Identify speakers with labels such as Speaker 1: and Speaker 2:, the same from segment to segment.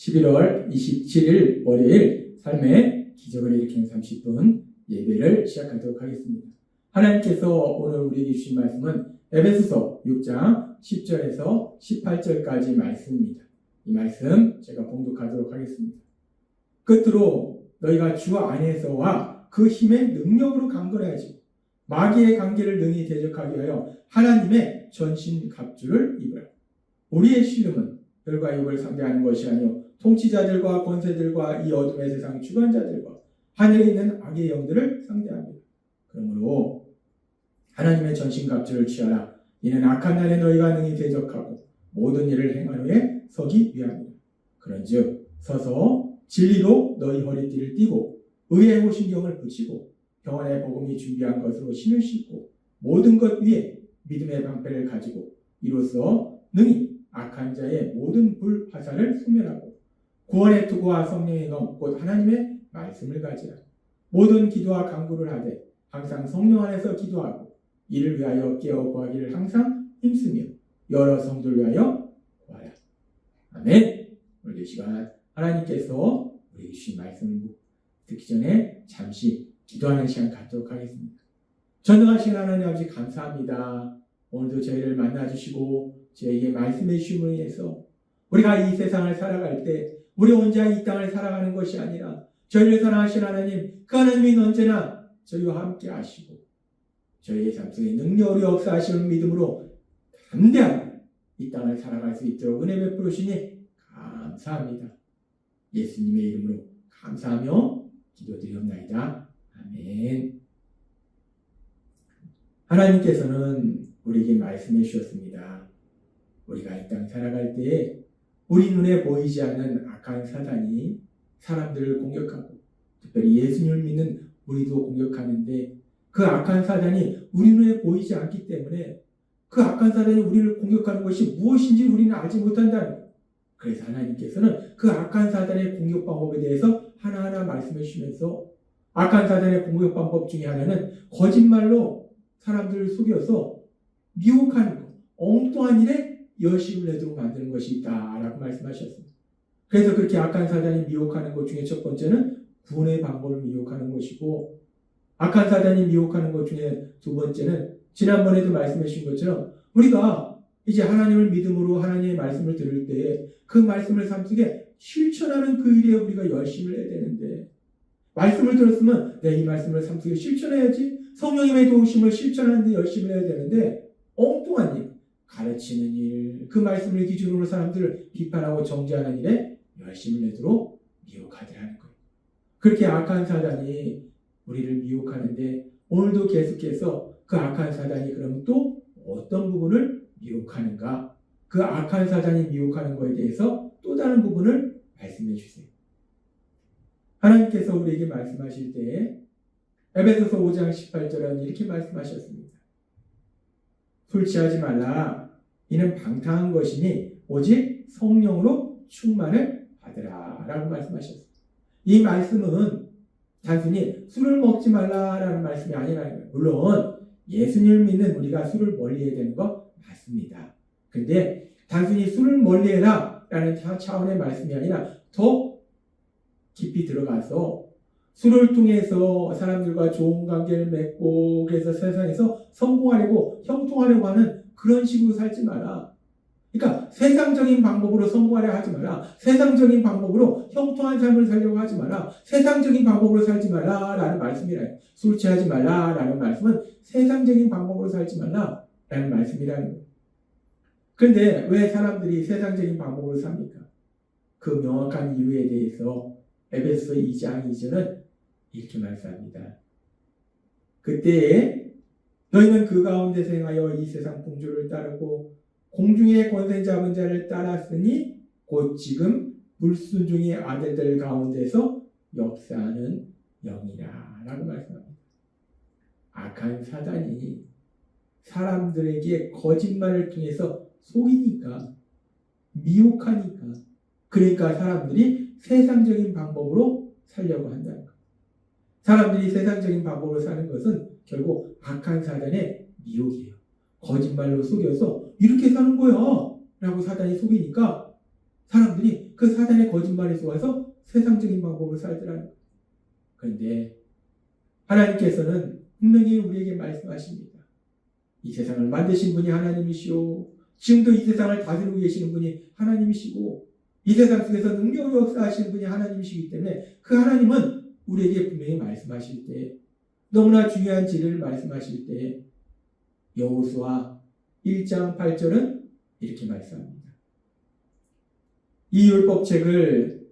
Speaker 1: 11월 27일 월요일 삶의 기적을 일으키는 30분 예배를 시작하도록 하겠습니다. 하나님께서 오늘 우리에게 주신 말씀은 에베소서 6장 10절에서 18절까지 말씀입니다. 이 말씀 제가 봉독하도록 하겠습니다. 끝으로 너희가 주 안에서와 그 힘의 능력으로 강건해야지 마귀의 관계를 능히 대적하기 위하여 하나님의 전신 갑주를 입으라. 우리의 씨름은 혈과 육을 상대하는 것이 아니요 통치자들과 권세들과 이 어둠의 세상 주관자들과 하늘에 있는 악의 영들을 상대합니다. 그러므로 하나님의 전신갑주를 취하라. 이는 악한 날에 너희가 능히 대적하고 모든 일을 행한 후에 서기 위함이라. 그런즉 서서 진리로 너희 허리띠를 띠고 의의 호신경을 붙이고 평안의 복음이 준비한 것으로 신을 신고 모든 것 위에 믿음의 방패를 가지고 이로써 능히 악한 자의 모든 불 화살을 소멸하고 구원의 투구와 성령의 검 곧 하나님의 말씀을 가지라. 모든 기도와 간구를 하되 항상 성령 안에서 기도하고 이를 위하여 깨어 구하기를 항상 힘쓰며 여러 성도를 위하여 구하라. 아멘. 오늘 이 시간 하나님께서 우리에게 주신 말씀을 듣기 전에 잠시 기도하는 시간 갖도록 하겠습니다. 전능하신 하나님 아버지 감사합니다. 오늘도 저희를 만나주시고 저희에게 말씀해 주심을 위해서 우리가 이 세상을 살아갈 때 우리 혼자 이 땅을 살아가는 것이 아니라 저희를 사랑하신 하나님, 그 하나님이 언제나 저희와 함께 하시고 저희의 삶 속에 능력으로 역사하시는 믿음으로 담대하게 이 땅을 살아갈 수 있도록 은혜 베풀어 주시니 감사합니다. 예수님의 이름으로 감사하며 기도드리옵나이다. 아멘. 하나님께서는 우리에게 말씀해 주셨습니다. 우리가 이 땅 살아갈 때에 우리 눈에 보이지 않는 악한 사단이 사람들을 공격하고 특별히 예수님을 믿는 우리도 공격하는데 그 악한 사단이 우리 눈에 보이지 않기 때문에 그 악한 사단이 우리를 공격하는 것이 무엇인지 우리는 알지 못한다는 거예요. 그래서 하나님께서는 그 악한 사단의 공격 방법에 대해서 하나하나 말씀해 주시면서 악한 사단의 공격 방법 중에 하나는 거짓말로 사람들을 속여서 미혹하는 것, 엉뚱한 일에 여심을 내도록 만드는 것이 있다라고 말씀하셨습니다. 그래서 그렇게 악한 사단이 미혹하는 것 중에 첫 번째는 구원의 방법을 미혹하는 것이고 악한 사단이 미혹하는 것 중에 두 번째는 지난번에도 말씀해 주신 것처럼 우리가 이제 하나님을 믿음으로 하나님의 말씀을 들을 때 그 말씀을 삶 속에 실천하는 그 일에 우리가 열심을 해야 되는데 말씀을 들었으면 이 말씀을 삶 속에 실천해야지 성령님의 도우심을 실천하는 데 열심을 해야 되는데 엉뚱한 일, 가르치는 일, 그 말씀을 기준으로 사람들을 비판하고 정죄하는 일에 열심을 내도록 미혹하더라는 거예요. 그렇게 악한 사단이 우리를 미혹하는데 오늘도 계속해서 그 악한 사단이 그럼 또 어떤 부분을 미혹하는가? 그 악한 사단이 미혹하는 것에 대해서 또 다른 부분을 말씀해 주세요. 하나님께서 우리에게 말씀하실 때 에베소서 5장 18절은 이렇게 말씀하셨습니다. 술 취하지 말라. 이는 방탕한 것이니 오직 성령으로 충만을 받으라 라고 말씀하셨습니다. 이 말씀은 단순히 술을 먹지 말라라는 말씀이 아니라는 거예요. 물론 예수님을 믿는 우리가 술을 멀리해야 되는 거 맞습니다. 근데 단순히 술을 멀리해라 라는 차원의 말씀이 아니라 더 깊이 들어가서 술을 통해서 사람들과 좋은 관계를 맺고 그래서 세상에서 성공하려고 형통하려고 하는 그런 식으로 살지 마라. 그러니까 세상적인 방법으로 성공하려 하지 마라. 세상적인 방법으로 형통한 삶을 살려고 하지 마라. 세상적인 방법으로 살지 마라 라는 말씀이라요. 술 취하지 말라 라는 말씀은 세상적인 방법으로 살지 말라 라는 말씀이라는 거예요. 그런데 왜 사람들이 세상적인 방법으로 삽니까? 그 명확한 이유에 대해서 에베소서 2장 2절은 이렇게 말씀합니다. 그때에 너희는 그 가운데서 행하여 이 세상 풍조를 따르고 공중의 권세 잡은 자를 따랐으니 곧 지금 불순종의 아들들 가운데서 역사하는 영이라 라고 말씀합니다. 악한 사단이 사람들에게 거짓말을 통해서 속이니까 미혹하니까 그러니까 사람들이 세상적인 방법으로 살려고 한다는 거예요. 사람들이 세상적인 방법으로 사는 것은 결국 악한 사단의 미혹이에요. 거짓말로 속여서 이렇게 사는 거야 라고 사단이 속이니까 사람들이 그 사단의 거짓말에 속아서 세상적인 방법으로 살더라는 거예요. 그런데 하나님께서는 분명히 우리에게 말씀하십니다. 이 세상을 만드신 분이 하나님이시오. 지금도 이 세상을 다스리고 계시는 분이 하나님이시고 이 세상 속에서 능력으로 역사하시는 분이 하나님이시기 때문에 그 하나님은 우리에게 분명히 말씀하실 때 너무나 중요한 진리를 말씀하실 때 여호수아 1장 8절은 이렇게 말씀합니다. 이 율법책을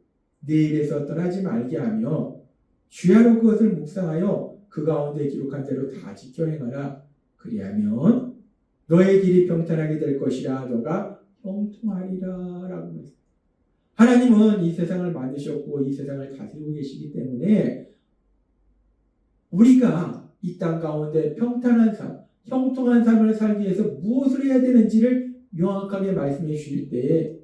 Speaker 1: 네 입에서 떠나지 말게 하며 주야로 그것을 묵상하여 그 가운데 기록한 대로 다 지켜 행하라. 그리하면 너의 길이 평탄하게 될 것이라 너가 형통하리라 라고 말합니다. 하나님은 이 세상을 만드셨고 이 세상을 다스리고 계시기 때문에 우리가 이 땅 가운데 평탄한 삶, 형통한 삶을 살기 위해서 무엇을 해야 되는지를 명확하게 말씀해 주실 때에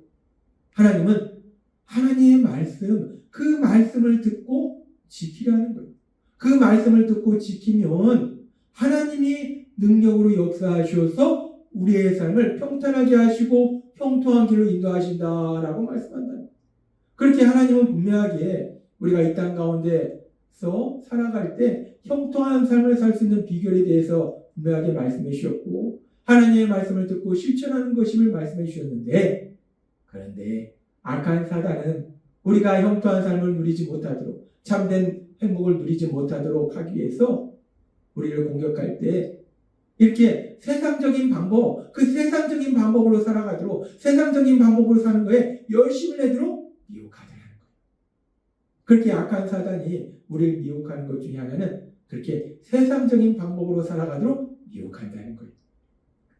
Speaker 1: 하나님은 하나님의 말씀, 그 말씀을 듣고 지키라는 거예요. 그 말씀을 듣고 지키면 하나님이 능력으로 역사하셔서 우리의 삶을 평탄하게 하시고 형통한 길로 인도하신다라고 말씀한다. 그렇게 하나님은 분명하게 우리가 이 땅 가운데서 살아갈 때 형통한 삶을 살 수 있는 비결에 대해서 분명하게 말씀해 주셨고 하나님의 말씀을 듣고 실천하는 것임을 말씀해 주셨는데 그런데 악한 사단은 우리가 형통한 삶을 누리지 못하도록 참된 행복을 누리지 못하도록 하기 위해서 우리를 공격할 때 이렇게 세상적인 방법, 그 세상적인 방법으로 살아가도록 세상적인 방법으로 사는 거에 열심을 내도록 미혹하더라는 거예요. 그렇게 악한 사단이 우리를 미혹하는 것 중에 하나는 그렇게 세상적인 방법으로 살아가도록 미혹한다는 거예요.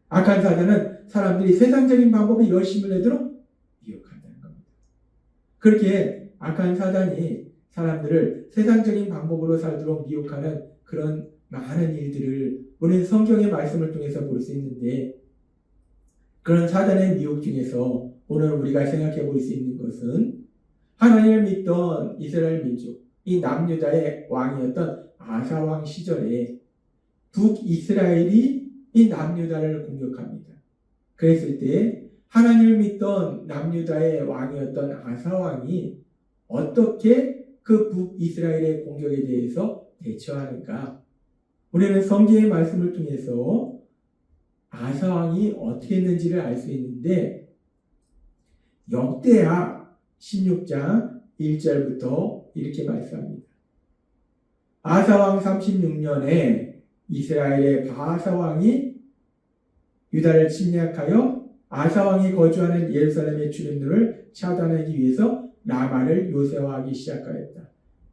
Speaker 1: 악한 사단은 사람들이 세상적인 방법에 열심을 내도록 미혹한다는 겁니다. 그렇게 악한 사단이 사람들을 세상적인 방법으로 살도록 미혹하는 그런 많은 일들을 우리는 성경의 말씀을 통해서 볼 수 있는데 그런 사단의 미혹 중에서 오늘 우리가 생각해 볼 수 있는 것은 하나님을 믿던 이스라엘 민족, 이 남유다의 왕이었던 아사왕 시절에 북이스라엘이 이 남유다를 공격합니다. 그랬을 때 하나님을 믿던 남유다의 왕이었던 아사왕이 어떻게 그 북이스라엘의 공격에 대해서 대처하는가? 우리는 성경의 말씀을 통해서 아사왕이 어떻게 했는지를 알 수 있는데 역대하 16장 1절부터 이렇게 말씀합니다. 아사왕 36년에 이스라엘의 바하사왕이 유다를 침략하여 아사왕이 거주하는 예루살렘의 출입로를 차단하기 위해서 라마를 요새화하기 시작하였다.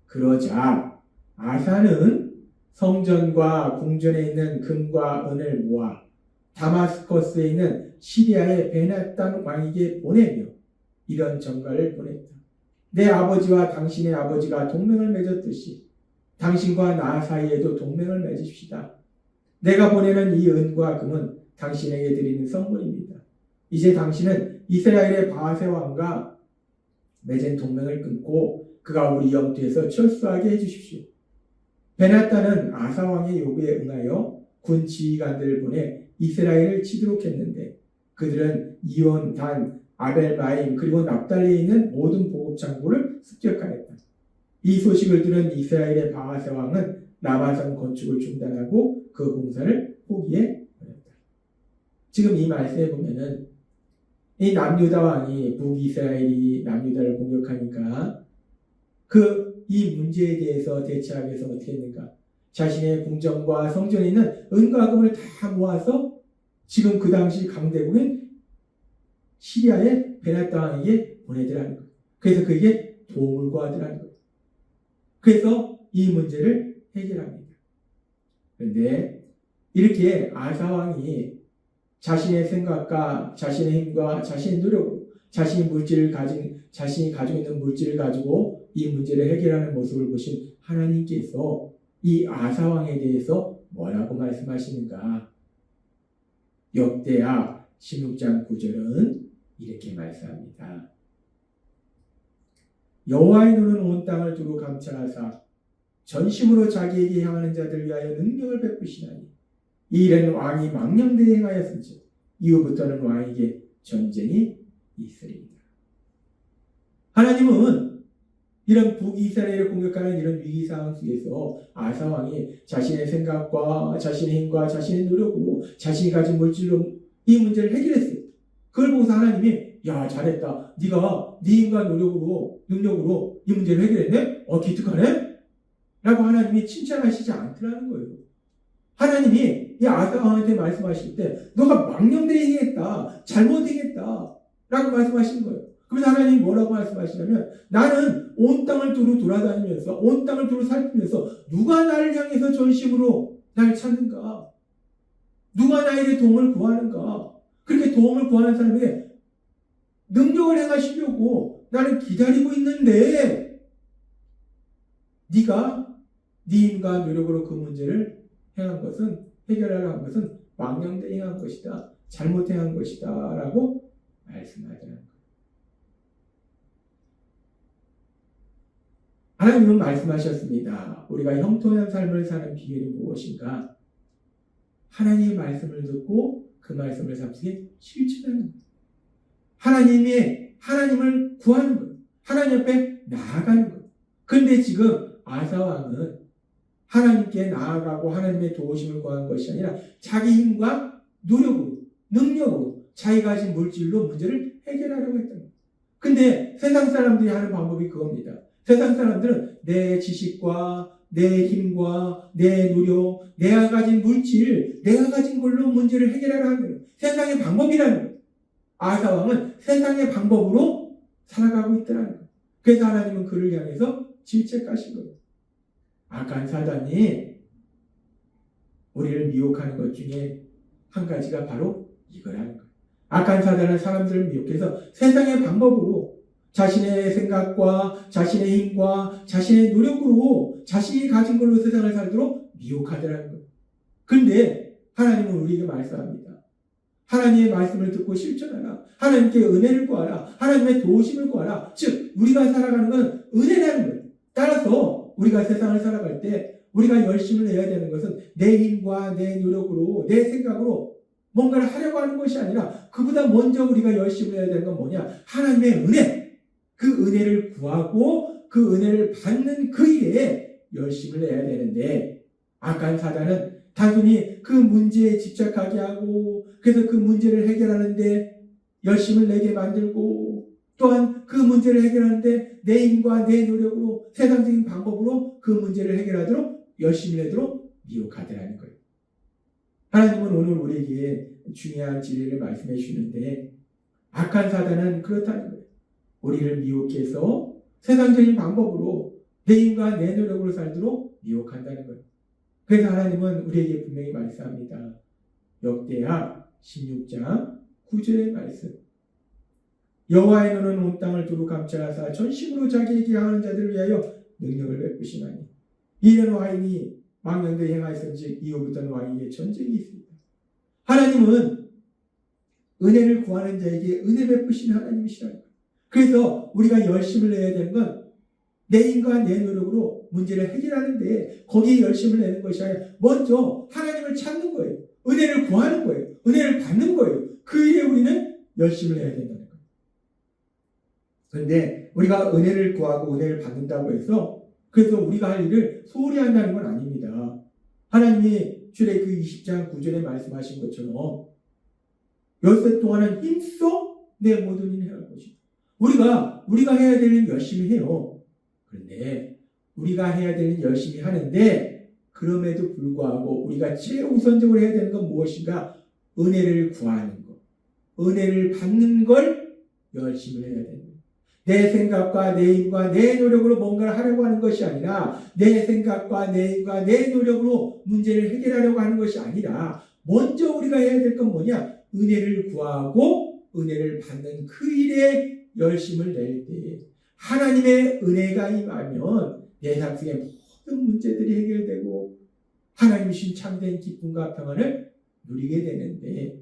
Speaker 1: 그러자 아사는 성전과 궁전에 있는 금과 은을 모아 다마스커스에 있는 시리아의 베나단 왕에게 보내며 이런 전가를 보냈다. 내 아버지와 당신의 아버지가 동맹을 맺었듯이 당신과 나 사이에도 동맹을 맺읍시다. 내가 보내는 이 은과 금은 당신에게 드리는 선물입니다. 이제 당신은 이스라엘의 바세 왕과 맺은 동맹을 끊고 그가 우리 영토에서 철수하게 해주십시오. 베나단은 아사왕의 요구에 응하여 군 지휘관들을 보내 이스라엘을 치도록 했는데 그들은 이온, 단, 아벨마임 그리고 납달리에 있는 모든 보급 창고를 습격하였다. 이 소식을 들은 이스라엘의 바하세 왕은 라마성 건축을 중단하고 그 공사를 포기해 버렸다. 지금 이 말씀에 보면은 이 남유다 왕이 북이스라엘이 남유다를 공격하니까 이 문제에 대해서 대처하기 위해서 어떻게 했는가? 자신의 궁전과 성전에 있는 은과 금을 다 모아서 지금 그 당시 강대국인 시리아의 베나단 왕에게 보내더라는 거예요. 그래서 그에게 도움을 구하더라는 거예요. 그래서 이 문제를 해결합니다. 그런데 이렇게 아사 왕이 자신의 생각과 자신의 힘과 자신의 노력으로 자신이 가지고 있는 물질을 가지고 이 문제를 해결하는 모습을 보신 하나님께서 이 아사 왕에 대해서 뭐라고 말씀하시는가? 역대하 16장 9절은 이렇게 말씀합니다. 여호와의 눈은 온 땅을 두루 감찰하사 전심으로 자기에게 향하는 자들 위하여 능력을 베푸시나니 이 일은 왕이 망령되이 행하였은즉 이후부터는 왕에게 전쟁이 있으리이다. 하나님은 이런 북이스라엘을 공격하는 이런 위기 상황 속에서 아사 왕이 자신의 생각과 자신의 힘과 자신의 노력으로 자신이 가진 물질로 이 문제를 해결했어요. 그걸 보고서 하나님이 야 잘했다. 네가 네 힘과 노력으로 능력으로 이 문제를 해결했네? 기특하네? 라고 하나님이 칭찬하시지 않더라는 거예요. 하나님이 이 아사 왕한테 말씀하실 때 너가 망령되이 행했다. 잘못 행했다. 라고 말씀하시는 거예요. 그래서 하나님이 뭐라고 말씀하시냐면 나는 온 땅을 두루 돌아다니면서 온 땅을 두루 살피면서 누가 나를 향해서 전심으로 날 찾는가? 누가 나에게 도움을 구하는가? 그렇게 도움을 구하는 사람에게 능력을 행하시려고 나는 기다리고 있는데 네가 네 힘과 노력으로 그 문제를 해결하려 한 것은 망령되이 행한 것이다. 잘못 행한 것이다. 라고 말씀하더라는 거예요. 하나님은 말씀하셨습니다. 우리가 형통한 삶을 사는 비결이 무엇인가? 하나님의 말씀을 듣고 그 말씀을 삶속에 실천하는 것. 하나님을 구하는 것. 하나님 앞에 나아가는 것. 그런데 지금 아사왕은 하나님께 나아가고 하나님의 도우심을 구하는 것이 아니라 자기 힘과 노력으로, 능력으로 자기가 가진 물질로 문제를 해결하려고 했던 거예요. 근데 세상 사람들이 하는 방법이 그겁니다. 세상 사람들은 내 지식과 내 힘과 내 노력, 내가 가진 물질, 내가 가진 걸로 문제를 해결하려 하는 거예요. 세상의 방법이라는 거예요. 아사왕은 세상의 방법으로 살아가고 있다는 거예요. 그래서 하나님은 그를 향해서 질책하신 거예요. 악한 사단이 우리를 미혹하는 것 중에 한 가지가 바로 이거라는 거예요. 악한 사단은 사람들을 미혹해서 세상의 방법으로 자신의 생각과 자신의 힘과 자신의 노력으로 자신이 가진 걸로 세상을 살도록 미혹하더라는 거예요. 그런데 하나님은 우리에게 말씀합니다. 하나님의 말씀을 듣고 실천하라. 하나님께 은혜를 구하라. 하나님의 도우심을 구하라. 즉 우리가 살아가는 건 은혜라는 거예요. 따라서 우리가 세상을 살아갈 때 우리가 열심을 내야 되는 것은 내 힘과 내 노력으로 내 생각으로 뭔가를 하려고 하는 것이 아니라 그보다 먼저 우리가 열심을 해야 되는 건 뭐냐? 하나님의 은혜. 그 은혜를 구하고 그 은혜를 받는 그 일에 열심을 내야 되는데 악한 사단은 단순히 그 문제에 집착하게 하고 그래서 그 문제를 해결하는데 열심을 내게 만들고 또한 그 문제를 해결하는데 내 힘과 내 노력으로 세상적인 방법으로 그 문제를 해결하도록 열심히 내도록 미혹하더라는 거예요. 하나님은 오늘 우리에게 중요한 진리를 말씀해 주시는데 악한 사단은 그렇다는 거예요. 우리를 미혹해서 세상적인 방법으로 내 힘과 내 노력으로 살도록 미혹한다는 거예요. 그래서 하나님은 우리에게 분명히 말씀합니다. 역대하 16장 9절의 말씀. 여호와의 눈은 온 땅을 두루 감찰하사 전심으로 자기에게 향하는 자들을 위하여 능력을 베푸시나니 이는 왕이 망령되이 행하였은즉 이후부터는 왕에게 전쟁이 있습니다. 하나님은 은혜를 구하는 자에게 은혜 베푸시는 하나님이시라는 거예요. 그래서 우리가 열심을 내야 되는 건 내 힘과 내 노력으로 문제를 해결하는데 거기에 열심을 내는 것이 아니라 먼저 하나님을 찾는 거예요. 은혜를 구하는 거예요. 은혜를 받는 거예요. 그 일에 우리는 열심을 해야 된다는 거예요. 그런데 우리가 은혜를 구하고 은혜를 받는다고 해서 그래서 우리가 할 일을 소홀히 한다는 건 아닙니다. 하나님이 출애굽기 20장 9절에 말씀하신 것처럼 엿새 동안은 힘써 내 모든 일을 해야 할 것이다. 우리가 해야 될 일 열심히 해요. 그런데 우리가 해야 될 일 열심히 하는데 그럼에도 불구하고 우리가 최우선적으로 해야 되는 건 무엇인가? 은혜를 구하는 것, 은혜를 받는 걸 열심히 해야 됩니다. 내 생각과 내 힘과 내 노력으로 뭔가를 하려고 하는 것이 아니라 내 생각과 내 힘과 내 노력으로 문제를 해결하려고 하는 것이 아니라 먼저 우리가 해야 될 건 뭐냐? 은혜를 구하고 은혜를 받는 그 일에 열심을 낼 때 하나님의 은혜가 임하면 내 삶 속의 모든 문제들이 해결되고 하나님이 주신 참된 기쁨과 평안을 누리게 되는데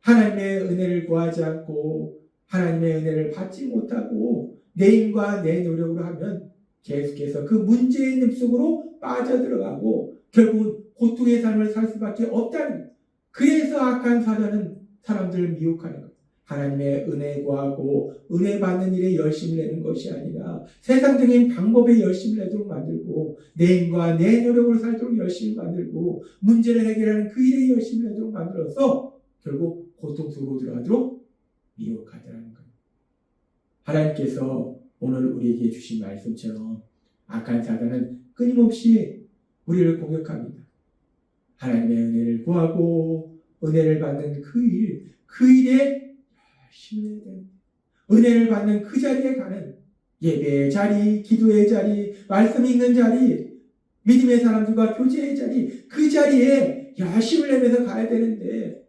Speaker 1: 하나님의 은혜를 구하지 않고 하나님의 은혜를 받지 못하고 내 힘과 내 노력으로 하면 계속해서 그 문제의 늪속으로 빠져들어가고 결국은 고통의 삶을 살 수밖에 없다는 거예요. 그래서 악한 사단은 사람들을 미혹하는 거예요. 하나님의 은혜 구하고 은혜 받는 일에 열심을 내는 것이 아니라 세상적인 방법에 열심을 내도록 만들고 내 힘과 내 노력으로 살도록 열심히 만들고 문제를 해결하는 그 일에 열심을 내도록 만들어서 결국 고통 속으로 들어가도록 미혹하더라는 거예요. 하나님께서 오늘 우리에게 주신 말씀처럼 악한 사단은 끊임없이 우리를 공격합니다. 하나님의 은혜를 구하고 은혜를 받는 그 일에 열심히 해야 됩니다. 은혜를 받는 그 자리에 가는 예배의 자리, 기도의 자리, 말씀 읽는 자리, 믿음의 사람들과 교제의 자리, 그 자리에 열심을 내면서 가야 되는데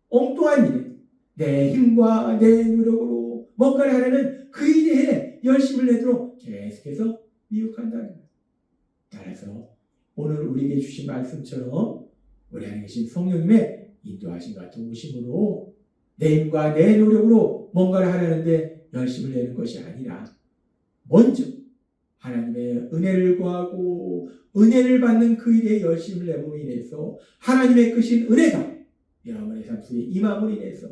Speaker 1: 엉뚱한 일에 내 힘과 내 노력으로 뭔가를 하려는 그 일에 열심을 내도록 계속해서 미혹한다는 거예요. 따라서 오늘 우리에게 주신 말씀처럼 우리 안에 계신 성령님의 인도하심과 도우심으로 내 힘과 내 노력으로 뭔가를 하려는데 열심을 내는 것이 아니라 먼저 하나님의 은혜를 구하고 은혜를 받는 그 일에 열심을 내므로 인해서 하나님의 크신 은혜가 여러분의 삶 속에 임함으로 인해서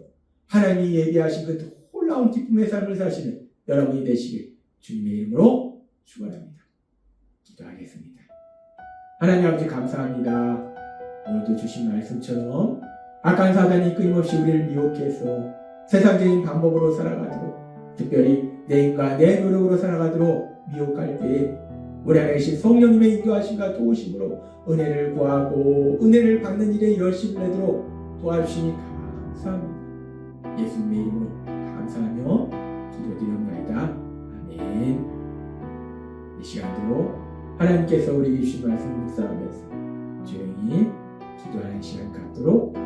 Speaker 1: 하나님이 예비하신 그 놀라운 기쁨의 삶을 사시는 여러분이 되시길 주님의 이름으로 축원합니다. 기도하겠습니다. 하나님 아버지 감사합니다. 오늘도 주신 말씀처럼 악한 사단이 끊임없이 우리를 미혹해서 세상적인 방법으로 살아가도록 특별히 내 힘과 내 노력으로 살아가도록 미혹할 때에 우리 안에 계신 성령님의 인도하심과 도우심으로 은혜를 구하고 은혜를 받는 일에 열심을 내도록 도와주시니 감사합니다. 예수님의 이름으로 감사하며 기도드리옵나이다. 아멘. 이 시간도 하나님께서 우리에게 주신 말씀을 묵상하면서 조용히 기도하는 시간 갖도록